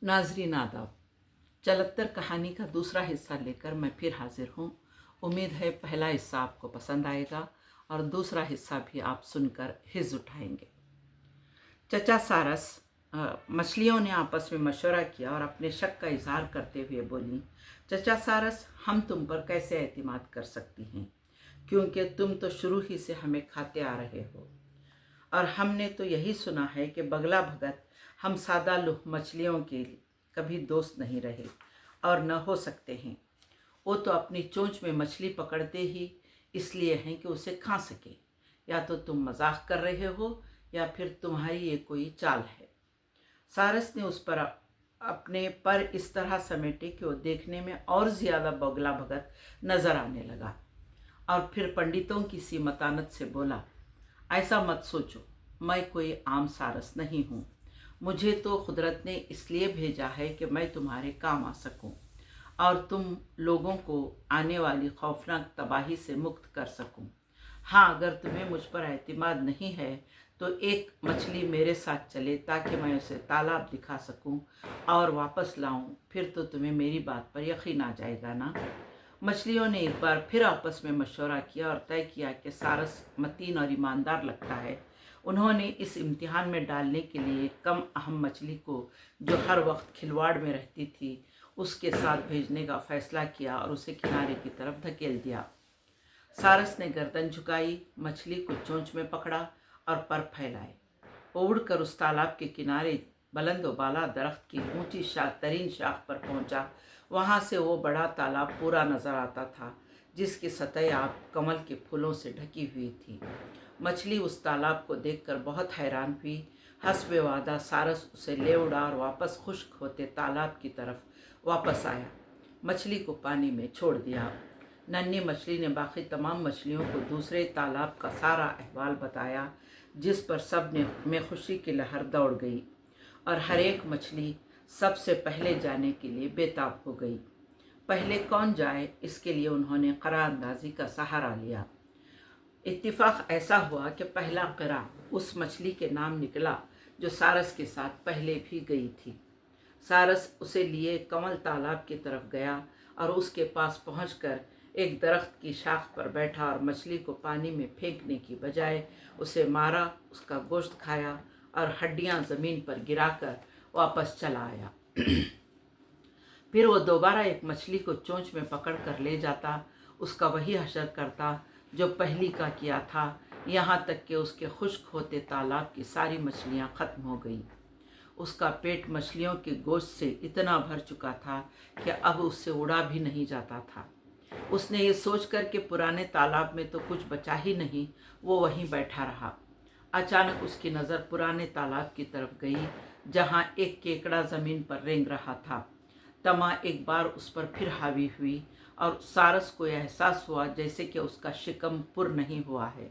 नाजरीन आदाब। चलत्तर कहानी का दूसरा हिस्सा लेकर मैं फिर हाजिर हूँ। उम्मीद है पहला हिस्सा आपको पसंद आएगा और दूसरा हिस्सा भी आप सुनकर हिज उठाएंगे। चचा सारस मछलियों ने आपस में मशवरा किया और अपने शक का इजहार करते हुए बोली, चचा सारस, हम तुम पर कैसे एतमाद कर सकती हैं, क्योंकि तुम तो शुरू ही से हमें खाते आ रहे हो और हमने तो यही सुना है कि बगला भगत हम सादा लुह मछलियों के कभी दोस्त नहीं रहे और न हो सकते हैं। वो तो अपनी चोंच में मछली पकड़ते ही इसलिए हैं कि उसे खा सके। या तो तुम मजाक कर रहे हो या फिर तुम्हारी ये कोई चाल है। सारस ने उस पर अपने पर इस तरह समेटे कि वो देखने में और ज्यादा बगला भगत नजर आने लगा और फिर पंडितों की सी मतानत से बोला, ऐसा मत सोचो, मैं कोई आम सारस नहीं हूँ। मुझे तो कुदरत ने इसलिए भेजा है कि मैं तुम्हारे काम आ सकूं और तुम लोगों को आने वाली खौफनाक तबाही से मुक्त कर सकूं। हाँ, अगर तुम्हें मुझ पर एतमाद नहीं है तो एक मछली मेरे साथ चले ताकि मैं उसे तालाब दिखा सकूं और वापस लाऊं, फिर तो तुम्हें मेरी बात पर यकीन आ जाएगा ना। मछलियों ने एक बार फिर आपस में मशवरा किया और तय किया कि सारस मतीन और ईमानदार लगता है। उन्होंने इस इम्तिहान में डालने के लिए एक कम अहम मछली को, जो हर वक्त खिलवाड़ में रहती थी, उसके साथ भेजने का फैसला किया और उसे किनारे की तरफ धकेल दिया। सारस ने गर्दन झुकाई, मछली को चोंच में पकड़ा और पर फैलाए। वो उड़कर उस तालाब के किनारे बुलंद बाला दरख्त की ऊंची तरीन शाख पर पहुंचा। वहां से वो बड़ा तालाब पूरा नजर आता था, जिसकी सतह आप कमल के फूलों से ढकी हुई थी। मछली उस तालाब को देखकर बहुत हैरान हुई। हस्बे वादा सारस उसे ले उड़ा और वापस खुश्क होते तालाब की तरफ वापस आया। मछली को पानी में छोड़ दिया। नन्ही मछली ने बाकी तमाम मछलियों को दूसरे तालाब का सारा अहवाल बताया, जिस पर सब ने में खुशी की लहर दौड़ गई और हर एक मछली सबसे पहले जाने के लिए बेताब हो गई। पहले कौन जाए, इसके लिए उन्होंने क़रा अंदाजी का सहारा लिया। इत्तिफाक ऐसा हुआ कि पहला क़रा उस मछली के नाम निकला जो सारस के साथ पहले भी गई थी। सारस उसे लिए कमल तालाब की तरफ गया और उसके पास पहुंचकर एक दरख्त की शाख पर बैठा और मछली को पानी में फेंकने की बजाय उसे मारा, उसका गोश्त खाया और हड्डियां जमीन पर गिराकर वापस चला आया। फिर वो दोबारा एक मछली को चोंच में पकड़ कर ले जाता, उसका वही हशर करता जो पहली का किया था, यहाँ तक कि उसके खुश्क होते तालाब की सारी मछलियाँ ख़त्म हो गई। उसका पेट मछलियों के गोश्त से इतना भर चुका था कि अब उससे उड़ा भी नहीं जाता था। उसने ये सोचकर कि पुराने तालाब में तो कुछ बचा ही नहीं, वो वहीं बैठा रहा। अचानक उसकी नज़र पुराने तालाब की तरफ गई, जहाँ एक केकड़ा ज़मीन पर रेंग रहा था। तमा एक बार उस पर फिर हावी हुई और सारस को एहसास हुआ जैसे कि उसका शिकम पुर नहीं हुआ है।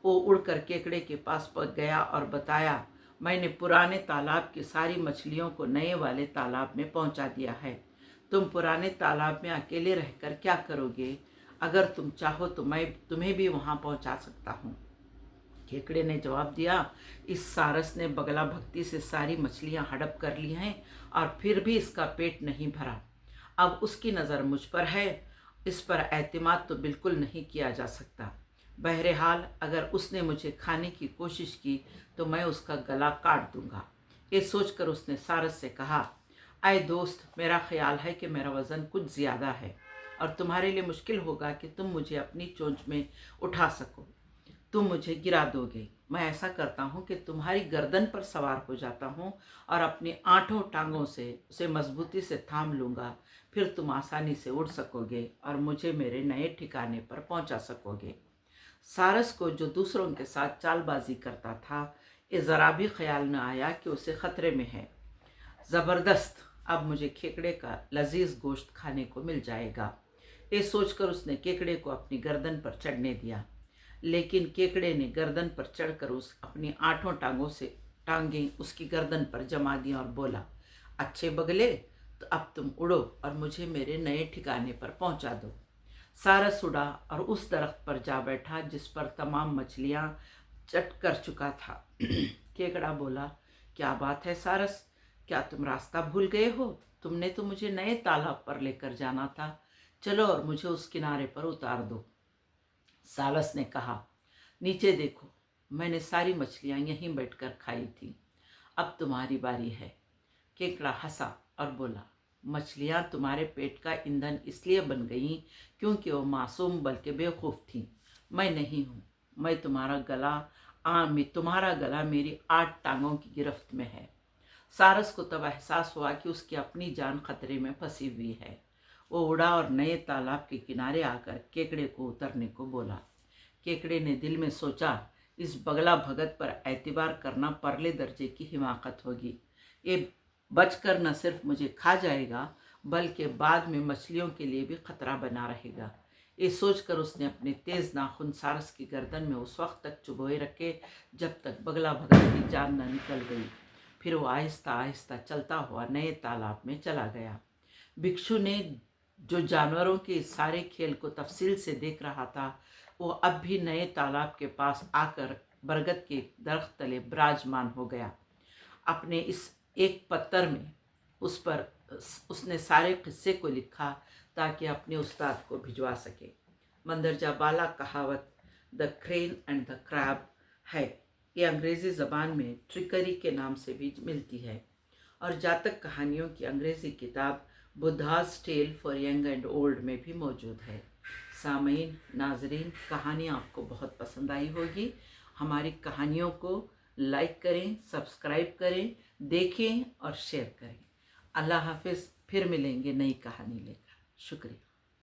वो उड़कर केकड़े के पास गया और बताया, मैंने पुराने तालाब की सारी मछलियों को नए वाले तालाब में पहुंचा दिया है। तुम पुराने तालाब में अकेले रहकर क्या करोगे? अगर तुम चाहो तो मैं तुम्हें भी वहां पहुंचा सकता हूँ। केकड़े ने जवाब दिया, इस सारस ने बगला भक्ति से सारी मछलियां हड़प कर ली हैं और फिर भी इसका पेट नहीं भरा। अब उसकी नज़र मुझ पर है, इस पर एतमाद तो बिल्कुल नहीं किया जा सकता। बहरहाल अगर उसने मुझे खाने की कोशिश की तो मैं उसका गला काट दूंगा। ये सोचकर उसने सारस से कहा, आए दोस्त, मेरा ख्याल है कि मेरा वज़न कुछ ज़्यादा है और तुम्हारे लिए मुश्किल होगा कि तुम मुझे अपनी चोंच में उठा सको। तुम मुझे गिरा दोगे। मैं ऐसा करता हूँ कि तुम्हारी गर्दन पर सवार हो जाता हूँ और अपनी आठों टांगों से उसे मजबूती से थाम लूँगा। फिर तुम आसानी से उड़ सकोगे और मुझे मेरे नए ठिकाने पर पहुँचा सकोगे। सारस को, जो दूसरों के साथ चालबाजी करता था, ये ज़रा भी ख्याल न आया कि उसे ख़तरे में है। ज़बरदस्त, अब मुझे केकड़े का लजीज गोश्त खाने को मिल जाएगा। ये सोचकर उसने केकड़े को अपनी गर्दन पर चढ़ने दिया, लेकिन केकड़े ने गर्दन पर चढ़कर उस अपनी आठों टांगें उसकी गर्दन पर जमा दी और बोला, अच्छे बगले, तो अब तुम उड़ो और मुझे मेरे नए ठिकाने पर पहुंचा दो। सारस उड़ा और उस दरख्त पर जा बैठा जिस पर तमाम मछलियां चट कर चुका था। केकड़ा बोला, क्या बात है सारस, क्या तुम रास्ता भूल गए हो? तुमने तो मुझे नए तालाब पर लेकर जाना था। चलो और मुझे उस किनारे पर उतार दो। सालस ने कहा, नीचे देखो, मैंने सारी मछलियां यहीं बैठकर खाई थी। अब तुम्हारी बारी है। केकड़ा हंसा और बोला, मछलियां तुम्हारे पेट का ईंधन इसलिए बन गईं क्योंकि वो मासूम बल्कि बेवकूफ़ थीं। मैं नहीं हूँ। तुम्हारा गला मेरी 8 टांगों की गिरफ्त में है। सारस को तब एहसास हुआ कि उसकी अपनी जान खतरे में फंसी हुई है। वो उड़ा और नए तालाब के किनारे आकर केकड़े को उतरने को बोला। केकड़े ने दिल में सोचा, इस बगला भगत पर एतबार करना परले दर्जे की हिमाकत होगी। ये बचकर न सिर्फ मुझे खा जाएगा बल्कि बाद में मछलियों के लिए भी खतरा बना रहेगा। ये सोचकर उसने अपने तेज नाखून सारस की गर्दन में उस वक्त तक चुभोए रखे जब तक बगला भगत की जान न निकल गई। फिर वो आहिस्ता आहिस्ता चलता हुआ नए तालाब में चला गया। भिक्षु ने, जो जानवरों के सारे खेल को तफसील से देख रहा था, वो अब भी नए तालाब के पास आकर बरगद के दरख्त तले विराजमान हो गया। अपने इस एक पत्थर में उसने सारे किस्से को लिखा ताकि अपने उस्ताद को भिजवा सके। मंदरजा बाला कहावत the crane and the crab है। ये अंग्रेज़ी ज़बान में ट्रिकरी के नाम से भी मिलती है और जातक कहानियों की अंग्रेज़ी किताब Buddha's tale for young and old में भी मौजूद है। सामईन, नाजरीन, कहानी आपको बहुत पसंद आई होगी। हमारी कहानियों को लाइक करें, सब्सक्राइब करें, देखें और शेयर करें। अल्लाह हाफिज़। फिर मिलेंगे नई कहानी लेकर। शुक्रिया।